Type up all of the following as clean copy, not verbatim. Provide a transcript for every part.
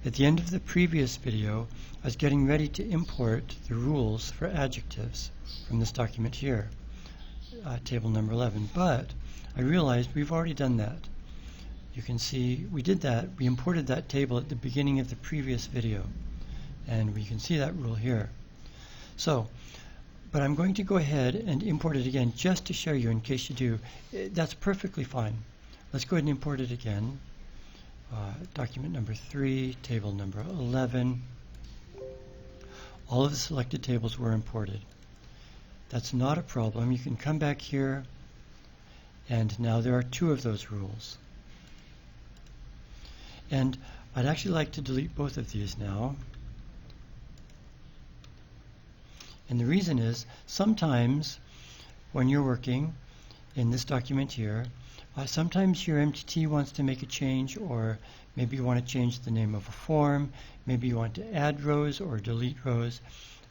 At the end of the previous video, I was getting ready to import the rules for adjectives from this document here, table number 11, but I realized we've already done that. You can see we did that. We imported that table at the beginning of the previous video, and we can see that rule here. So, but I'm going to go ahead and import it again just to show you in case you do. That's perfectly fine. Let's go ahead and import it again. Document number 3, table number 11. All of the selected tables were imported. That's not a problem. You can come back here, and now there are 2 of those rules. And I'd actually like to delete both of these now. And the reason is, sometimes when you're working in this document here, sometimes your MTT wants to make a change, or maybe you want to change the name of a form, maybe you want to add rows or delete rows,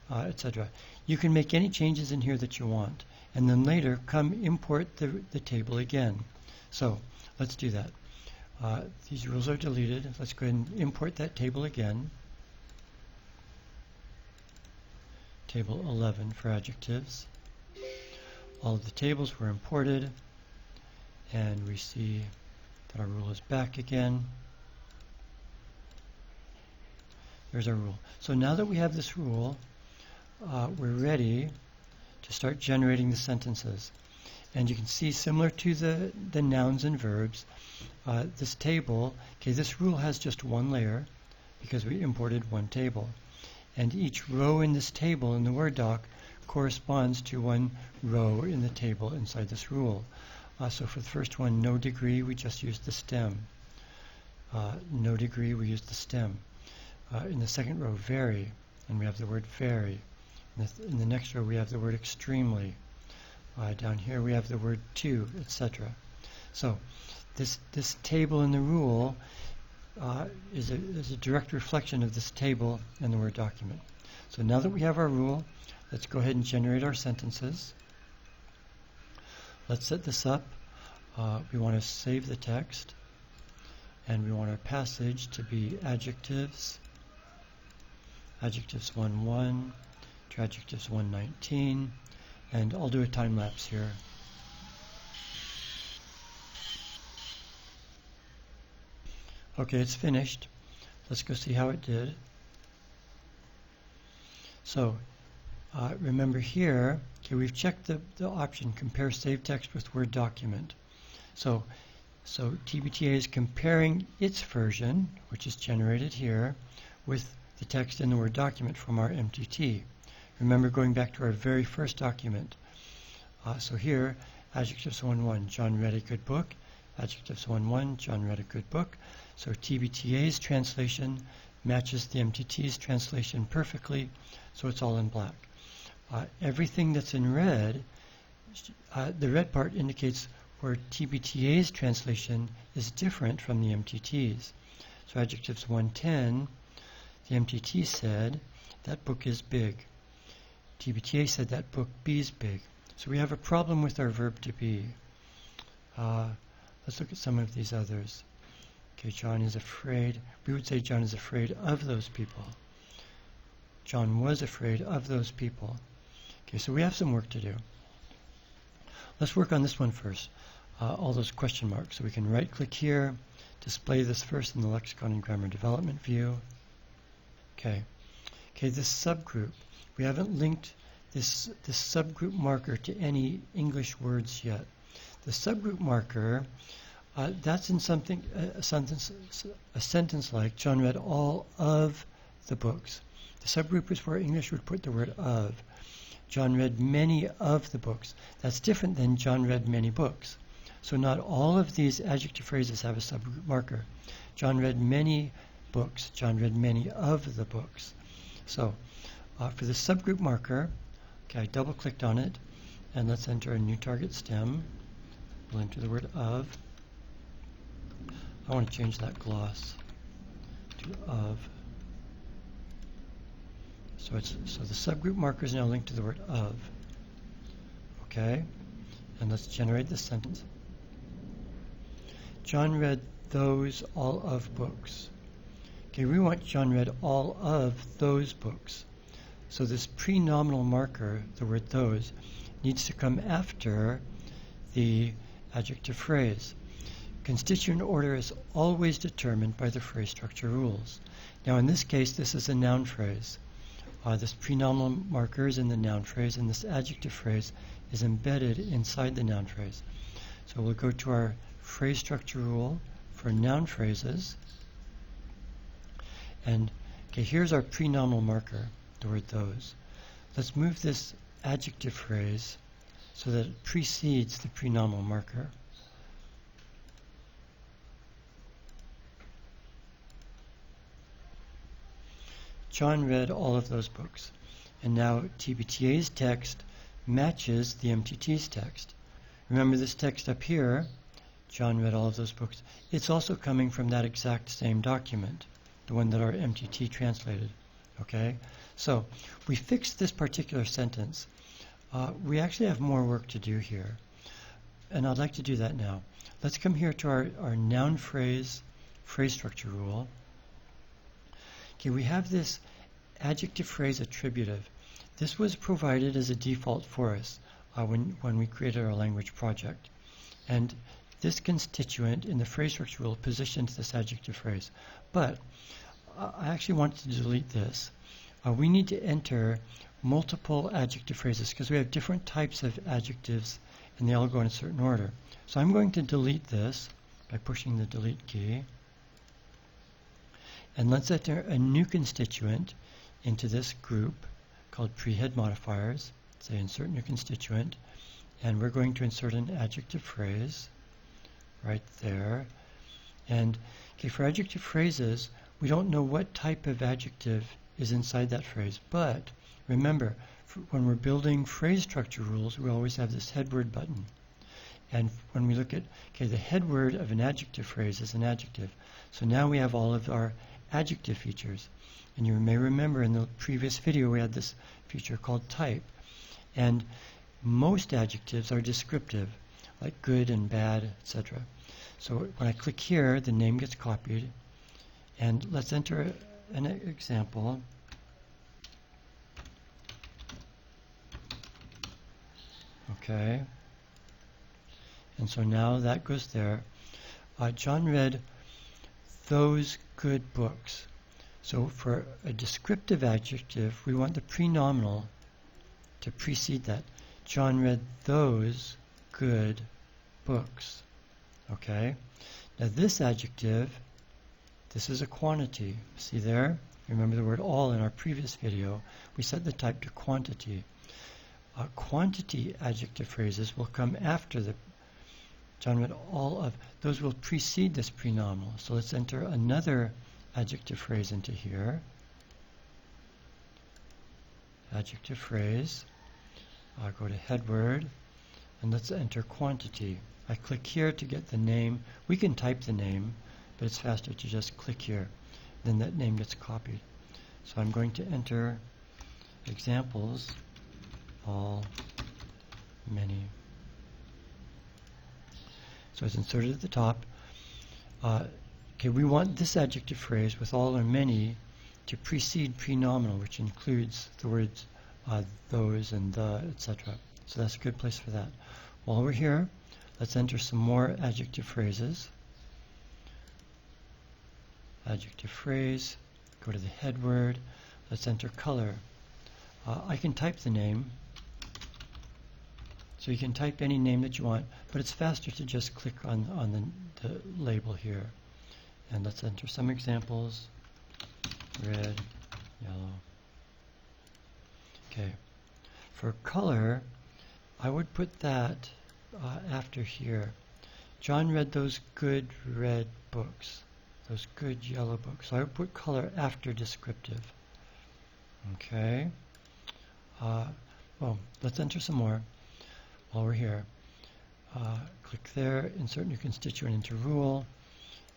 etc. You can make any changes in here that you want, and then later come import the table again. So let's do that. These rules are deleted. Let's go ahead and import that table again. Table 11 for adjectives. All of the tables were imported, and we see that our rule is back again. There's our rule. So now that we have this rule, we're ready to start generating the sentences. And you can see, similar to the nouns and verbs, this table, this rule has just one layer because we imported one table. And each row in this table in the Word doc corresponds to one row in the table inside this rule. So for the first one, no degree, we just used the stem. No degree, we used the stem. In the second row, very, and we have the word very. In the next row, we have the word extremely. Down here, we have the word to, etc. So this table in the rule is a direct reflection of this table in the Word document. So now that we have our rule, let's go ahead and generate our sentences. Let's set this up. We want to save the text, and we want our passage to be adjectives, adjectives 1:1 to adjectives 1:19, and I'll do a time lapse here. Okay, it's finished. Let's go see how it did. So remember here, we've checked the option compare save text with Word document. So TBTA is comparing its version, which is generated here, with the text in the Word document from our MTT. Remember, going back to our very first document. So here, adjectives 1:1, John read a good book. Adjectives 1:1, John read a good book. So TBTA's translation matches the MTT's translation perfectly, so it's all in black. Everything that's in red, the red part indicates where TBTA's translation is different from the MTT's. So adjectives 1:10, the MTT said, that book is big. TBTA said that book B's big. So we have a problem with our verb to be. Let's look at some of these others. Okay, John is afraid. We would say John is afraid of those people. John was afraid of those people. Okay, so we have some work to do. Let's work on this one first. All those question marks. So we can right-click here, display this first in the Lexicon and Grammar Development view. Okay, this subgroup. We haven't linked this subgroup marker to any English words yet. The subgroup marker, that's in something, a sentence like, John read all of the books. The subgroup is where English would put the word of. John read many of the books. That's different than John read many books. So not all of these adjective phrases have a subgroup marker. John read many books. John read many of the books. So for the subgroup marker, I double-clicked on it, and let's enter a new target stem. We'll enter the word of. I want to change that gloss to of. So the subgroup marker is now linked to the word of. Okay, and let's generate this sentence. John read those all of books. Okay, we want John read all of those books. So this pre-nominal marker, the word those, needs to come after the adjective phrase. Constituent order is always determined by the phrase structure rules. Now in this case, this is a noun phrase. This pre-nominal marker is in the noun phrase, and this adjective phrase is embedded inside the noun phrase. So we'll go to our phrase structure rule for noun phrases. And okay, here's our pre-nominal marker, the word those. Let's move this adjective phrase so that it precedes the pre-nominal marker. John read all of those books. And now TBTA's text matches the MTT's text. Remember this text up here, John read all of those books. It's also coming from that exact same document, the one that our MTT translated. Okay? So we fixed this particular sentence. We actually have more work to do here. And I'd like to do that now. Let's come here to our noun phrase structure rule. Okay, we have this adjective phrase attributive. This was provided as a default for us when we created our language project. And this constituent in the phrase structure rule positions this adjective phrase. But I actually want to delete this. We need to enter multiple adjective phrases because we have different types of adjectives and they all go in a certain order. So I'm going to delete this by pushing the delete key. And let's enter a new constituent into this group called pre-head modifiers. Say insert new constituent. And we're going to insert an adjective phrase right there. And okay, for adjective phrases, we don't know what type of adjective is inside that phrase. But remember, when we're building phrase structure rules, we always have this head word button. And when we look at, okay, the head word of an adjective phrase is an adjective. So now we have all of our adjective features. And you may remember in the previous video we had this feature called type. And most adjectives are descriptive, like good and bad, etc. So when I click here, the name gets copied. And let's enter an example. Okay. And so now that goes there. John read those good books. So for a descriptive adjective, we want the pre-nominal to precede that. John read those good books. Okay? Now this adjective, this is a quantity. See there? Remember the word all in our previous video. We set the type to quantity. Quantity adjective phrases will come after the John read all of. Those will precede this pre-nominal. So let's enter another adjective phrase into here. Adjective phrase. I'll go to head word. And let's enter quantity. I click here to get the name. We can type the name, but it's faster to just click here. Then that name gets copied. So I'm going to enter examples, all, many. So it's inserted at the top. Okay, we want this adjective phrase with all or many to precede pre-nominal, which includes the words those and the, etc. So that's a good place for that. While we're here, let's enter some more adjective phrases. Adjective phrase, go to the head word, let's enter color. I can type the name. So you can type any name that you want, but it's faster to just click on the label here. And let's enter some examples. Red, yellow. Okay. For color, I would put that after here. John read those good red books, those good yellow books. So I would put color after descriptive. Okay. Well, let's enter some more. While we're here, click there, insert new constituent into rule,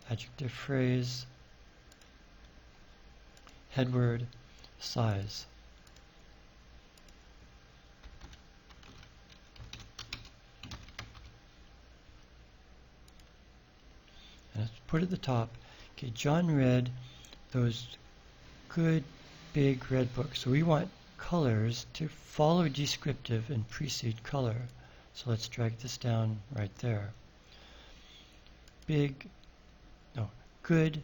adjective phrase, head word, size. And let's put at the top, okay, John read those good big red books. So we want colors to follow descriptive and precede color. So let's drag this down right there. Good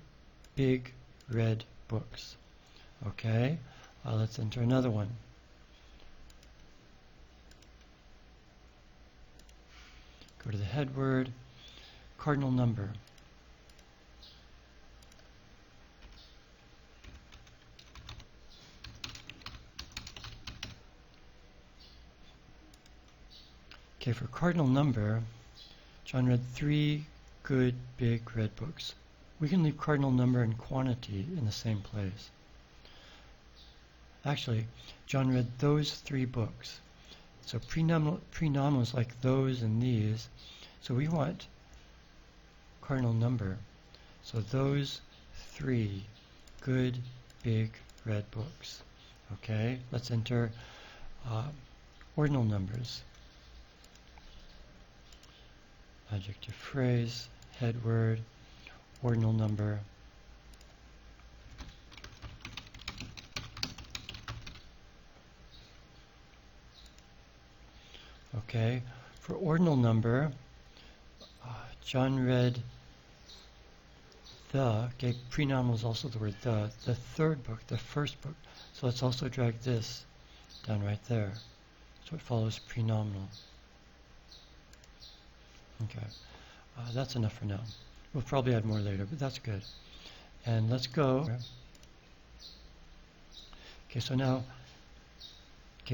big red books. Okay, let's enter another one. Go to the head word, cardinal number. Okay, for cardinal number, John read 3 good big red books. We can leave cardinal number and quantity in the same place. Actually, John read those 3 books. So prenominal is like those and these. So we want cardinal number. So those 3 good big red books. Okay, let's enter ordinal numbers. Adjective phrase, head word, ordinal number. Okay, for ordinal number, John read okay, prenominal is also the word the 3rd book, the 1st book. So let's also drag this down right there. So it follows prenominal. Okay, that's enough for now. We'll probably add more later, but that's good. And let's go. Okay, so now,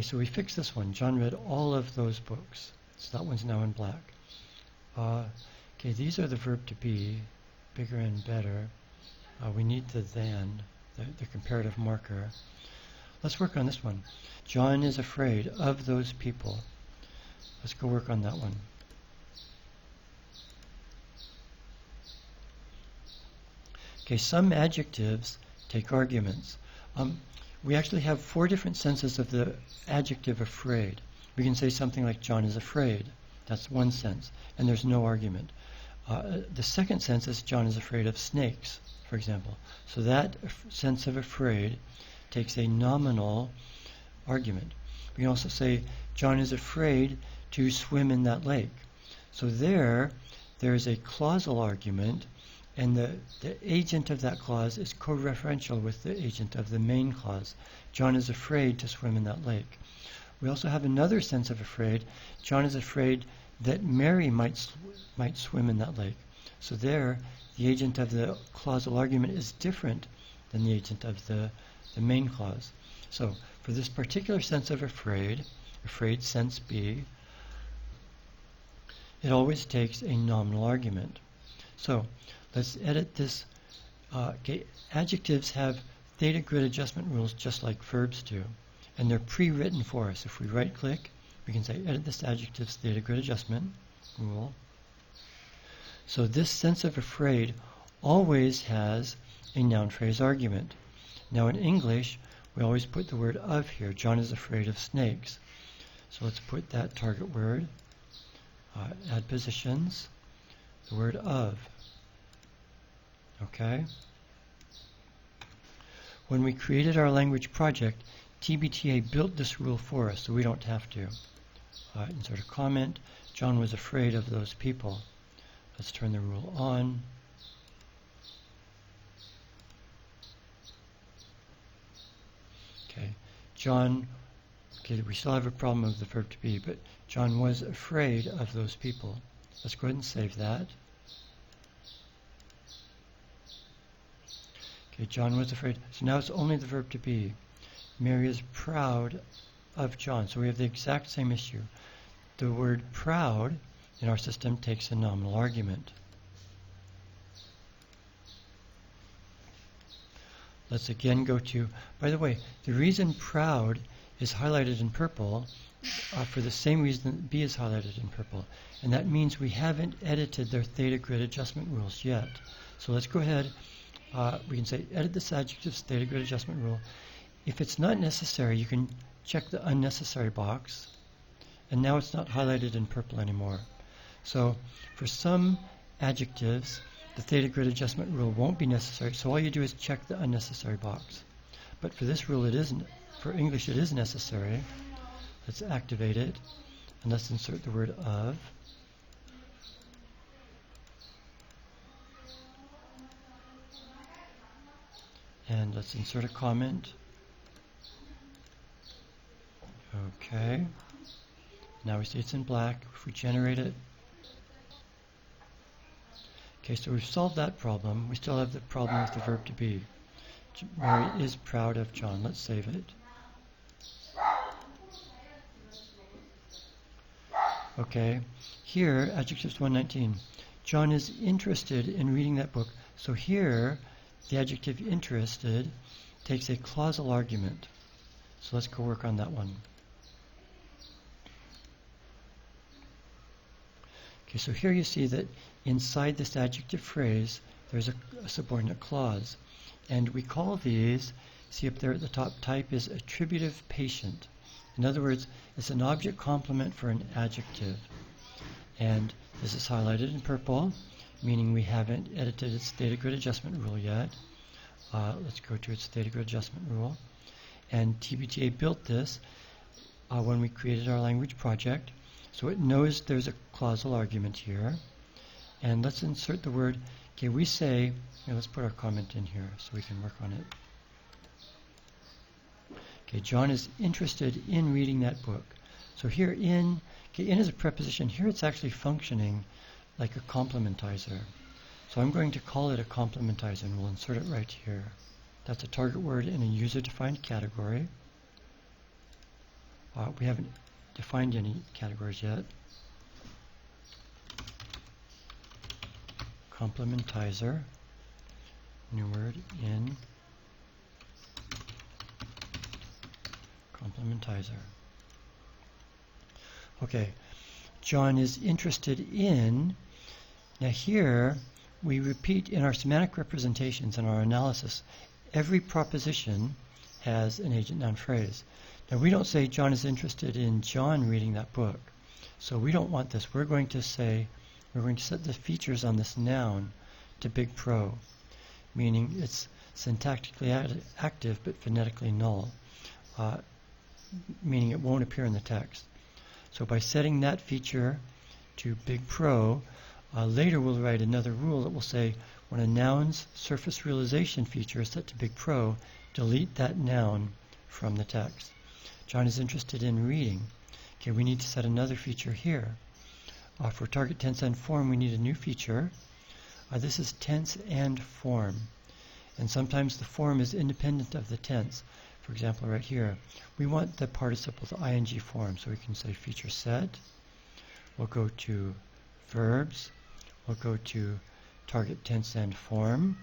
so we fixed this one. John read all of those books. So that one's now in black. Okay, these are the verb to be, bigger and better. We need the than, the comparative marker. Let's work on this one. John is afraid of those people. Let's go work on that one. Okay, some adjectives take arguments. We actually have 4 different senses of the adjective afraid. We can say something like John is afraid. That's one sense, and there's no argument. The second sense is John is afraid of snakes, for example. So that sense of afraid takes a nominal argument. We can also say John is afraid to swim in that lake. So there is a clausal argument, and the agent of that clause is co-referential with the agent of the main clause. John is afraid to swim in that lake. We also have another sense of afraid. John is afraid that Mary might swim in that lake. So there, the agent of the clausal argument is different than the agent of the main clause. So for this particular sense of afraid sense B, it always takes a nominal argument. So let's edit this. Adjectives have theta grid adjustment rules just like verbs do, and they're pre-written for us. If we right-click, we can say edit this adjective's theta grid adjustment rule. So this sense of afraid always has a noun phrase argument. Now in English, we always put the word of here. John is afraid of snakes. So let's put that target word, add positions, the word of. Okay? When we created our language project, TBTA built this rule for us, so we don't have to. Insert a comment. John was afraid of those people. Let's turn the rule on. Okay, John, we still have a problem with the verb to be, but John was afraid of those people. Let's go ahead and save that. Okay, John was afraid. So now it's only the verb to be. Mary is proud of John. So we have the exact same issue. The word proud in our system takes a nominal argument. Let's again go to, by the way, the reason proud is highlighted in purple for the same reason that B is highlighted in purple. And that means we haven't edited their theta grid adjustment rules yet. So let's go ahead. We can say edit this adjective's theta grid adjustment rule. If it's not necessary, you can check the unnecessary box. And now it's not highlighted in purple anymore. So for some adjectives, the theta grid adjustment rule won't be necessary, so all you do is check the unnecessary box. But for this rule, it isn't. For English, it is necessary. Let's activate it, and let's insert the word of. And let's insert a comment. Okay. Now we see it's in black. If we generate it. Okay, so we've solved that problem. We still have the problem with the verb to be. Mary is proud of John. Let's save it. Okay, here, Adjectives 119. John is interested in reading that book. So here, the adjective interested takes a clausal argument. So let's go work on that one. Okay, so here you see that inside this adjective phrase, there's a subordinate clause. And we call these, see up there at the top, type is attributive patient. In other words, it's an object complement for an adjective. And this is highlighted in purple, meaning we haven't edited its theta grid adjustment rule yet. Let's go to its theta grid adjustment rule. And TBTA built this when we created our language project. So it knows there's a clausal argument here. And let's insert the word, okay, we say, let's put our comment in here so we can work on it. Okay, John is interested in reading that book. So here in is a preposition. Here it's actually functioning like a complementizer. So I'm going to call it a complementizer, and we'll insert it right here. That's a target word in a user-defined category. We haven't defined any categories yet. Complementizer, new word in complementizer. Okay, John is interested in. Now here we repeat in our semantic representations and our analysis, every proposition has an agent noun phrase. Now we don't say John is interested in John reading that book. So we don't want this. We're going to set the features on this noun to big pro, meaning it's syntactically active but phonetically null, meaning it won't appear in the text. So by setting that feature to big pro, later we'll write another rule that will say when a noun's surface realization feature is set to big pro, delete that noun from the text. John is interested in reading. Okay, we need to set another feature here. For target tense and form, we need a new feature. This is tense and form. And sometimes the form is independent of the tense. For example, right here, we want the participle, the ing form, so we can say feature set. We'll go to verbs. We'll go to target tense and form.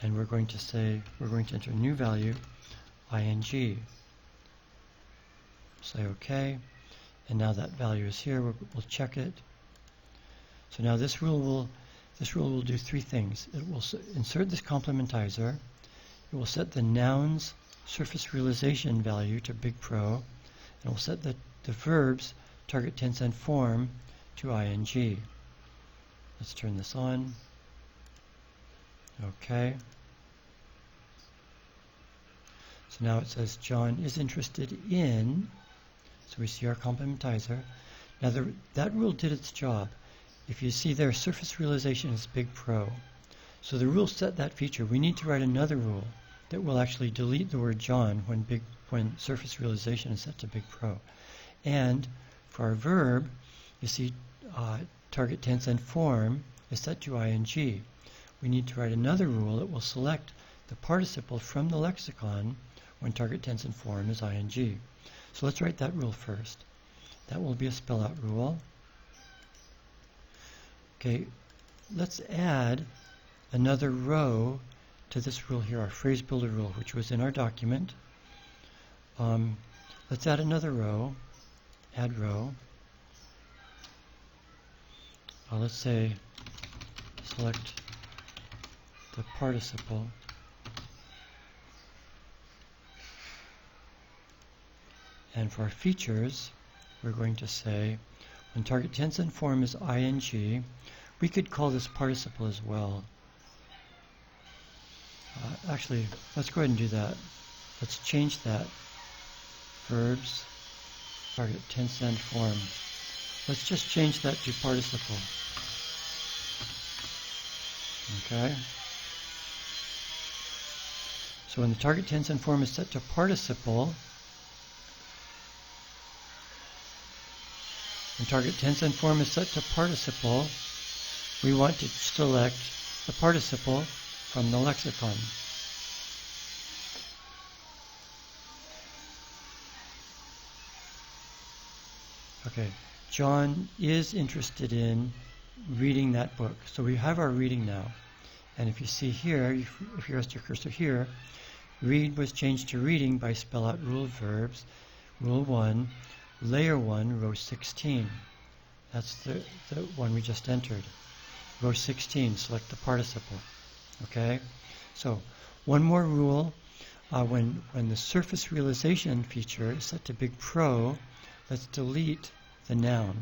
And we're going to enter a new value, ing. Say OK. And now that value is here. We'll check it. So now this rule will do three things. It will insert this complementizer. It will set the noun's surface realization value to big pro. And it will set the verbs target tense and form to ing. Let's turn this on. Okay. So now it says John is interested in. So we see our complementizer. Now that rule did its job. If you see there, surface realization is big pro. So the rule set that feature. We need to write another rule that will actually delete the word John when surface realization is set to big pro. And for our verb, you see target tense and form is set to ing. We need to write another rule that will select the participle from the lexicon when target tense and form is ing. So let's write that rule first. That will be a spell out rule. Okay, let's add another row to this rule here, our phrase builder rule, which was in our document. Let's add another row, add row. Let's say select the participle and for our features we're going to say when target tense and form is ing, We could call this participle as well. Actually, let's go ahead and do that. Let's change that. Verbs, target tense and form. Let's just change that to participle. Okay? So when the target tense and form is set to participle, when target tense and form is set to participle, we want to select the participle from the lexicon. Okay, John is interested in reading that book. So we have our reading now. And if you see here, if you rest your cursor here, read was changed to reading by spell out rule of verbs. Rule 1, layer 1, row 16. That's the one we just entered. Row 16, select the participle. Okay? So, one more rule. When the surface realization feature is set to Big Pro, let's delete the noun.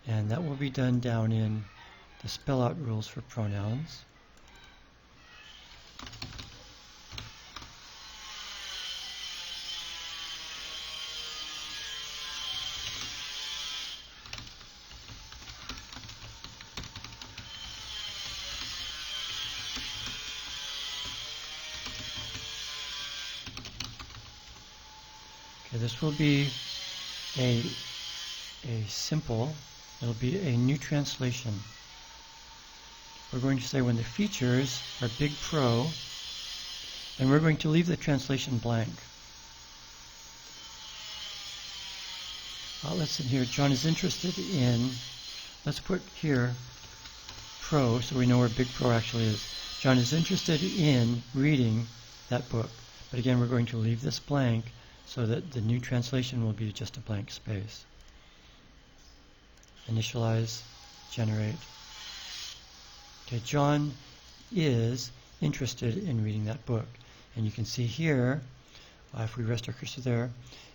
And that will be done down in the spell out rules for pronouns. Okay, this will be a simple, it'll be a new translation. We're going to say when the features are Big Pro, and we're going to leave the translation blank. Let's see here, John is interested in, let's put here Pro, so we know where Big Pro actually is. John is interested in reading that book. But again, we're going to leave this blank so that the new translation will be just a blank space. Initialize, generate. Okay, John is interested in reading that book. And you can see here, if we rest our cursor there,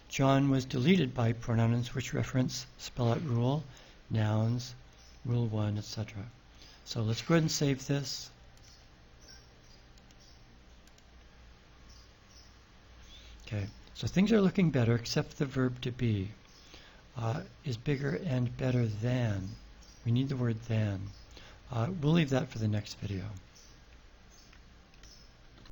John was deleted by pronouns which reference spell out rule, nouns, rule 1, etc. So let's go ahead and save this. Okay, so things are looking better except the verb to be is bigger and better than. We need the word than. We'll leave that for the next video.